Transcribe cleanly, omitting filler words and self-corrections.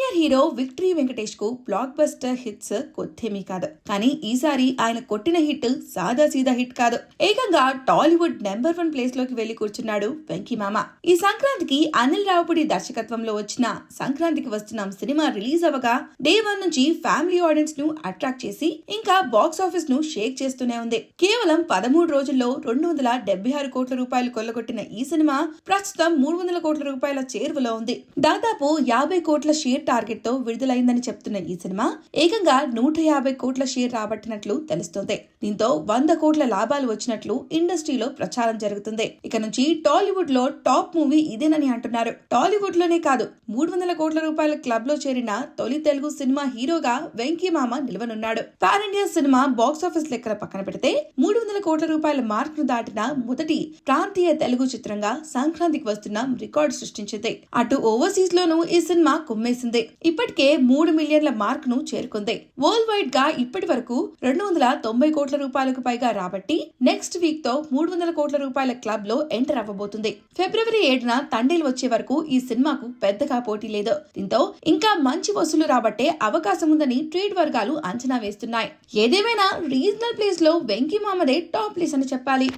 Senior hero victory Venkatesh కు block buster hits కొత్తేమీ కాదు. కానీ ఈసారి ఆయన కొట్టిన హిట్ సాదా సీదా హిట్ కాదు. ఏకంగా టాలీవుడ్ నెంబర్ 1 ప్లేస్ లోకి వెళ్లి కూర్చున్నాడు వెంకీ మామ. ఈ సంక్రాంతికి అనిల్ రావుపూడి దర్శకత్వంలో వచ్చిన సంక్రాంతికి వస్తున్నాం సినిమా రిలీజ్ అవ్వగా డే 1 నుంచి ఫ్యామిలీ ఆడియన్స్ ను అట్రాక్ట్ చేసి ఇంకా బాక్స్ ఆఫీస్ ను షేక్ చేస్తూనే ఉంది. కేవలం 13 రోజుల్లో 276 కోట్ల రూపాయలు కొల్లగొట్టిన ఈ సినిమా ప్రస్తుతం 300 కోట్ల రూపాయల చేరువలో ఉంది. దాదాపు 50 కోట్ల షేర్ టార్గెట్ తో విడుదలైందని చెప్తున్న ఈ సినిమా ఏకంగా 150 కోట్ల షేర్ రాబట్టినట్లు తెలుస్తోంది. దీంతో 100 కోట్ల లాభాలు వచ్చినట్లు ఇండస్ట్రీలో ప్రచారం జరుగుతుంది. ఇక నుంచి టాలీవుడ్ లో టాప్ మూవీ ఇదేనని అంటున్నారు. టాలీవుడ్ లోనే కాదు 300 కోట్ల రూపాయల క్లబ్ లో చేరిన తొలి తెలుగు సినిమా హీరోగా వెంకీ మామ నిలవనున్నాడు. Pan India cinema box office లెక్కల పక్కన పెడితే 300 కోట్ల రూపాయల మార్క్ ను దాటిన మొదటి ప్రాంతీయ తెలుగు చిత్రంగా సంక్రాంతికి వస్తున్న రికార్డు సృష్టించింది. అటు ఓవర్సీస్ లోనూ ఈ సినిమా కుమ్మేసింది. ఇప్పటికే 3 మిలియన్ల మార్క్ ను చేరుకుంది. వరల్డ్ వైడ్ గా ఇప్పటి వరకు 290 కోట్ల రూపాయలకు పైగా రాబట్టి నెక్స్ట్ వీక్ తో 300 కోట్ల రూపాయల క్లబ్ లో ఎంటర్ అవ్వబోతుంది. ఫిబ్రవరి 7న తండేలు వచ్చే వరకు ఈ సినిమాకు పెద్దగా పోటీ లేదు. దీంతో ఇంకా మంచి వసూలు రాబట్టే అవకాశం ఉందని ట్రేడ్ వర్గాలు అంచనా వేస్తున్నాయి. ఏదేమైనా రీజనల్ ప్లేస్ లో వెంకీ మామదే టాప్ ప్లేస్ అని చెప్పాలి.